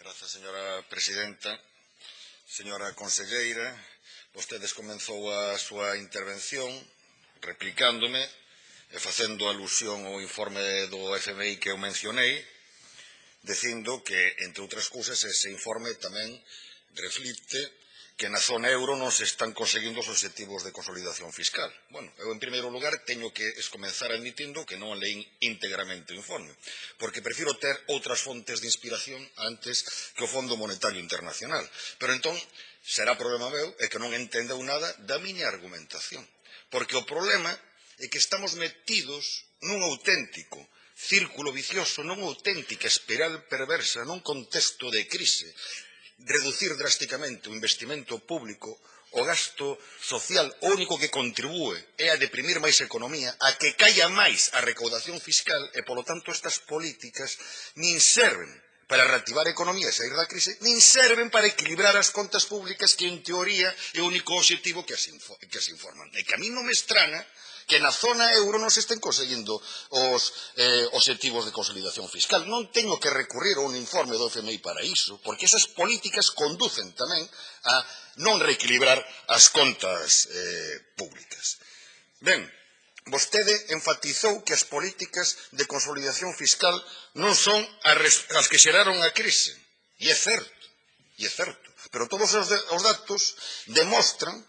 Grazas, señora presidenta. Señora conselleira, vostedes comenzou a súa intervención replicándome e facendo alusión ao informe do FMI que eu mencionei, dicindo que, entre outras cousas, ese informe tamén reflicte que na zona euro non se están conseguindo os obxectivos de consolidación fiscal. Bueno, eu, en primeiro lugar, teño que comenzar admitindo que non leín íntegramente o informe, porque prefiro ter outras fontes de inspiración antes que o Fondo Monetario Internacional. Pero entón, será problema meu e que non entendeu nada da miña argumentación. Porque o problema é que estamos metidos nun auténtico círculo vicioso, nunha auténtica espiral perversa, nun contexto de crise. Reducir drásticamente o investimento público, o gasto social, o único que contribúe é a deprimir máis a economía, a que caia máis a recaudación fiscal e, polo tanto, estas políticas nin serven para reactivar a economía e sair da crise, nin serven para equilibrar as contas públicas que, en teoría, é o único obxectivo que as informan. E que a mí non me estrana que na zona euro non se estén conseguindo os obxectivos de consolidación fiscal. Non teño que recurrir a un informe do FMI para iso, porque esas políticas conducen tamén a non reequilibrar as contas públicas. Ben, vostede enfatizou que as políticas de consolidación fiscal non son as que xeraron a crise. E é certo. Pero todos os datos demostran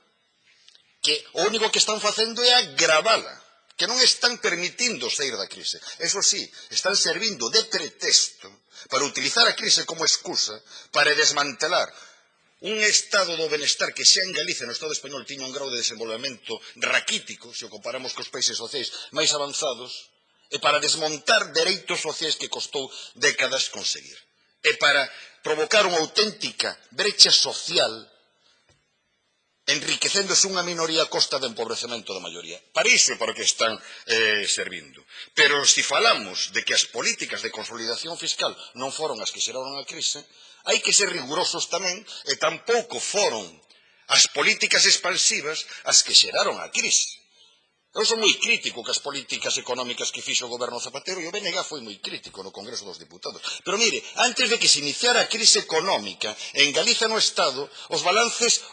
que o único que están facendo é agravala, que non están permitindo sair da crise. Eso sí, están servindo de pretexto para utilizar a crise como excusa para desmantelar un estado do benestar que xa en Galicia, no Estado español, tiña un grau de desenvolvemento raquítico, se o comparamos cos países sociais máis avanzados, e para desmontar dereitos sociais que costou décadas conseguir. E para provocar unha auténtica brecha social enriquecéndose unha minoría a costa do empobrecemento da maioría. Para iso é para o que están servindo. Pero se falamos de que as políticas de consolidación fiscal non foron as que xeraron a crise, hai que ser rigurosos tamén e tampouco foron as políticas expansivas as que xeraron a crise. Eu son moi crítico que as políticas económicas que fixo o goberno Zapatero, e o BNG foi moi crítico no Congreso dos Diputados. Pero mire, antes de que se iniciara a crise económica, en Galicia no Estado, os balances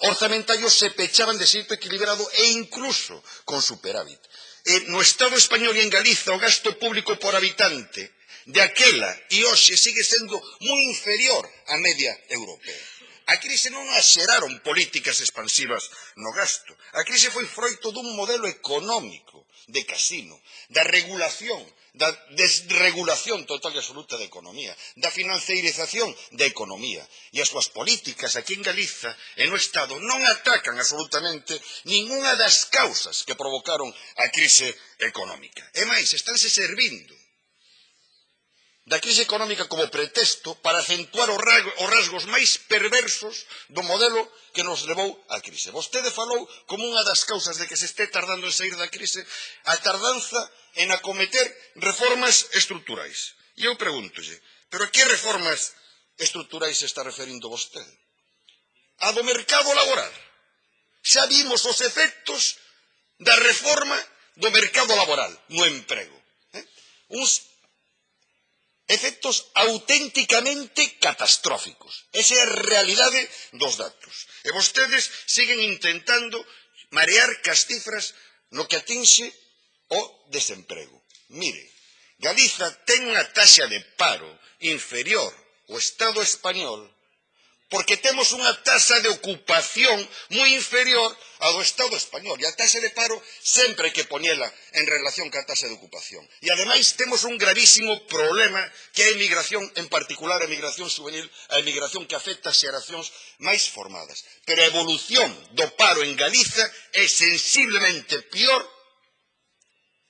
orzamentarios se pechaban de xeito equilibrado e incluso con superávit. No Estado español e en Galiza o gasto público por habitante de aquela e hoxe sigue sendo moi inferior á media europea. A crise non a xeraron políticas expansivas no gasto. A crise foi froito dun modelo económico de casino, da regulación, da desregulación total e absoluta da economía, da financiarización da economía. E as súas políticas aquí en Galiza e no Estado non atacan absolutamente ningunha das causas que provocaron a crise económica. E máis, estánse servindo da crise económica como pretexto para acentuar os rasgos máis perversos do modelo que nos levou á crise. Vostede falou como unha das causas de que se este tardando en sair da crise a tardanza en acometer reformas estruturais. E eu pregúntolle, pero a que reformas estruturais se está referindo vostede? A do mercado laboral. Xa vimos os efectos da reforma do mercado laboral no emprego. Uns efectos auténticamente catastróficos. Esa é a realidade dos datos. E vostedes siguen intentando marear cas cifras no que atinxe o desemprego. Mire, Galiza ten unha taxa de paro inferior ao Estado español porque temos unha taxa de ocupación moi inferior ao do Estado español. E a taxa de paro sempre hai que poñela en relación ca taxa de ocupación. E, ademais, temos un gravísimo problema que é a emigración, en particular a emigración juvenil, a emigración que afecta as xeracións máis formadas. Pero a evolución do paro en Galiza é sensiblemente pior,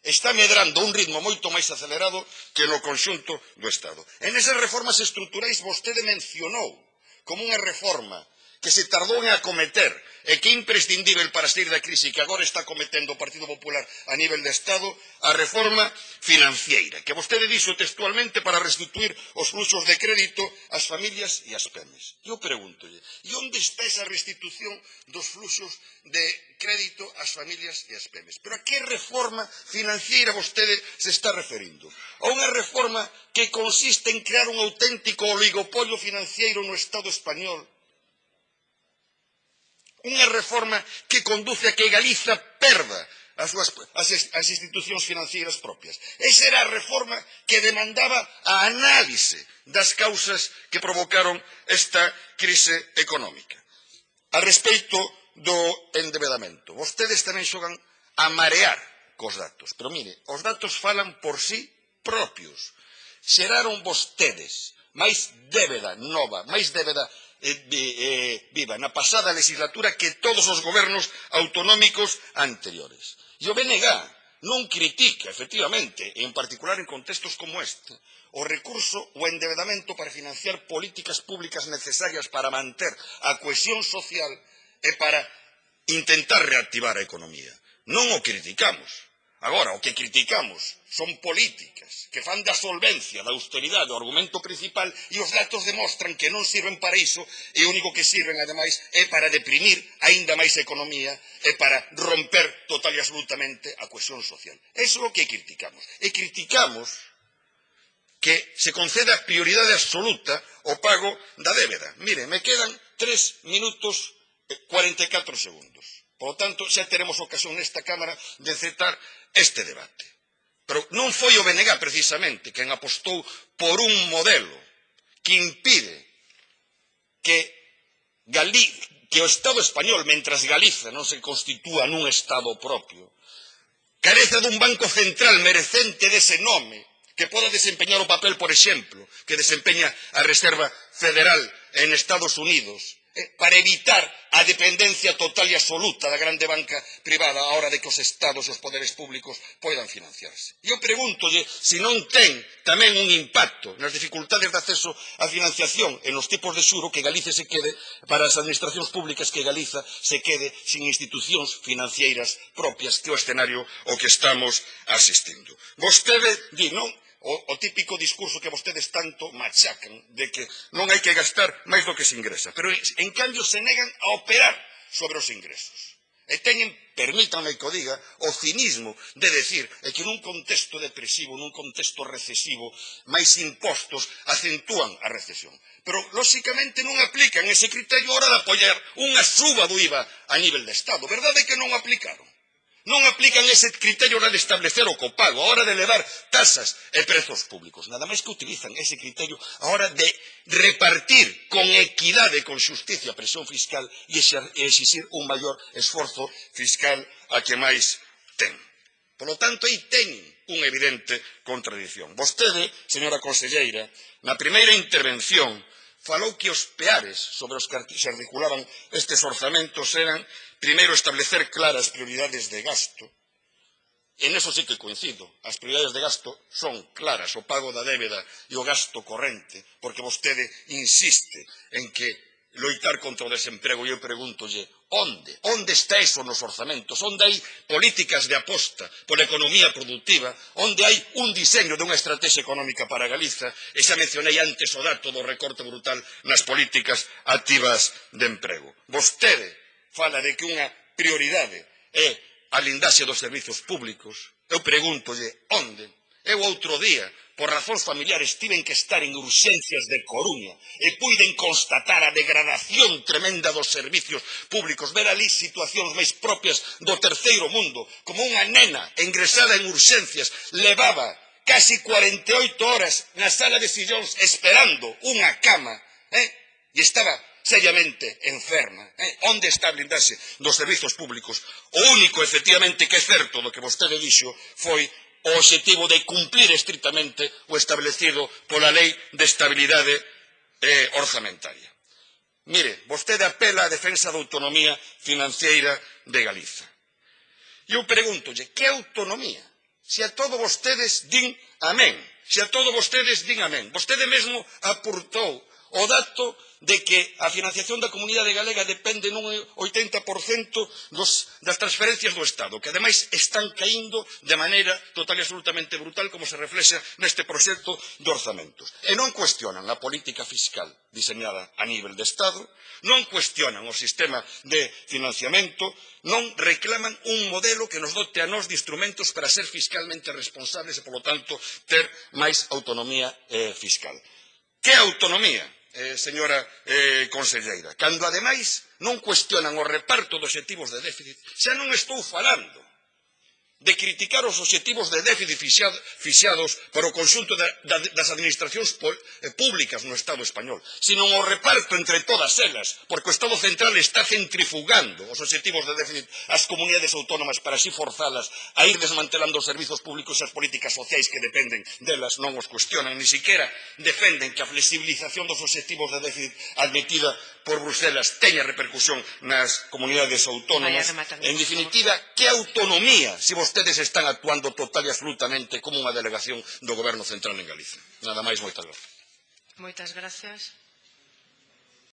está medrando a un ritmo moito máis acelerado que no conxunto do Estado. En esas reformas estruturais vostede mencionou como unha reforma que se tardou en acometer e que é imprescindível para sair da crise que agora está cometendo o Partido Popular a nivel de Estado, a reforma financiera, que vostede dixo textualmente para restituir os fluxos de crédito ás familias e ás PEMES. Eu pregúntolle, e onde está esa restitución dos fluxos de crédito ás familias e ás PEMES? Pero a que reforma financiera vostede se está referindo? A unha reforma que consiste en crear un auténtico oligopolio financiero no Estado español? Unha reforma que conduce a que Galiza perda as institucións financeiras propias. Esa era a reforma que demandaba a análise das causas que provocaron esta crise económica. A respecto do endebedamento, vostedes tamén xogan a marear cos datos, pero mire, os datos falan por sí propios. Xeraron vostedes máis débeda nova, máis débeda viva na pasada legislatura que todos os gobernos autonómicos anteriores. E o BNG non critica, efectivamente, en particular en contextos como este, o recurso o endebedamento para financiar políticas públicas necesarias para manter a cohesión social e para intentar reactivar a economía. Non o criticamos. Agora, o que criticamos son políticas que fan da solvencia, da austeridade, o argumento principal, e os datos demostran que non sirven para iso, e o único que sirven, ademais, é para deprimir aínda máis a economía e para romper total e absolutamente a cohesión social. Eso é o que criticamos. E criticamos que se conceda prioridade absoluta ao pago da débeda. Mire, me quedan 3 minutos e 44 segundos. Por lo tanto, xa teremos ocasión nesta Cámara de encetar este debate. Pero non foi o BNG, precisamente, quen apostou por un modelo que impide que o Estado español, mentras Galiza non se constitúa nun Estado propio, careza dun banco central merecente dese nome, que poda desempeñar o papel, por exemplo, que desempeña a Reserva Federal en Estados Unidos, para evitar a dependencia total e absoluta da grande banca privada a hora de que os Estados e os poderes públicos poidan financiarse. E eu pregúntolle se non ten tamén un impacto nas dificultades de acceso á financiación e nos tipos de xuro que Galiza se quede, para as administracións públicas, que Galiza se quede sin institucións financeiras propias, que é o escenario ao que estamos asistindo. Vostede di, non? O típico discurso que vostedes tanto machacan de que non hai que gastar máis do que se ingresa, pero en cambio se negan a operar sobre os ingresos. E teñen, permítanme que o diga, o cinismo de decir que nun contexto depresivo, nun contexto recesivo, máis impostos acentúan a recesión. Pero, lóxicamente, non aplican ese criterio a hora de apoiar unha suba do IVA a nivel de Estado. Verdade é que non o aplicaron? Non aplican ese criterio a hora de establecer o copago, a hora de elevar tasas e prezos públicos. Nada máis que utilizan ese criterio a hora de repartir con equidade e con xusticia a presión fiscal e exixir un maior esforzo fiscal a que máis ten. Por lo tanto, aí teñen unha evidente contradición. Vostede, señora conselleira, na primeira intervención falou que os peares sobre os que se articulaban estes orzamentos eran, primeiro, establecer claras prioridades de gasto. En eso sí que coincido. As prioridades de gasto son claras, o pago da débeda e o gasto corrente, porque vostede insiste en que loitar contra o desemprego, e eu pregúntolle, onde? Onde está eso nos orzamentos? Onde hai políticas de aposta pola economía productiva? Onde hai un diseño dunha estrategia económica para Galiza? E xa mencionei antes o dato do recorte brutal nas políticas activas de emprego. Vostede fala de que unha prioridade é a blindaxe dos servizos públicos. Eu pregúntolle, onde? Eu outro día, por razóns familiares, tiven que estar en urxencias de Coruña e puiden constatar a degradación tremenda dos servizos públicos, ver ali situacións máis propias do terceiro mundo, como unha nena ingresada en urxencias levaba casi 48 horas na sala de sillóns esperando unha cama, e estaba seriamente enferma. Onde está a blindaxe dos servizos públicos? O único, efectivamente, que é certo do que vostede dixo foi o obxectivo de cumplir estritamente o establecido pola Lei de Estabilidade Orzamentaria. Mire, vostede apela á defensa da autonomía financiera de Galiza. Eu pregúntolle, que autonomía? Se a todos vostedes din amén. Se a todos vostedes din amén. Vostede mesmo aportou o dato de que a financiación da comunidade galega depende nun 80% das transferencias do Estado, que ademais están caíndo de maneira total e absolutamente brutal, como se reflexa neste proxecto de orzamentos. E non cuestionan a política fiscal diseñada a nivel de Estado, non cuestionan o sistema de financiamento, non reclaman un modelo que nos dote a nós de instrumentos para ser fiscalmente responsables e, polo tanto, ter máis autonomía fiscal. Que autonomía, señora conselleira? Cando, ademais, non cuestionan o reparto de obxectivos de déficit, xa non estou falando de criticar os obxectivos de déficit fixados para o conxunto das administracións públicas no Estado español, sino o reparto entre todas elas, porque o Estado central está centrifugando os obxectivos de déficit ás comunidades autónomas para así forzalas a ir desmantelando os servizos públicos e as políticas sociais que dependen delas, non os cuestionan, ni siquiera defenden que a flexibilización dos obxectivos de déficit admitida por Bruselas teña repercusión nas comunidades autónomas. En definitiva, que autonomía se vostedes están actuando total e absolutamente como unha delegación do Goberno central en Galicia. Nada máis, moitas gracias. Moitas gracias.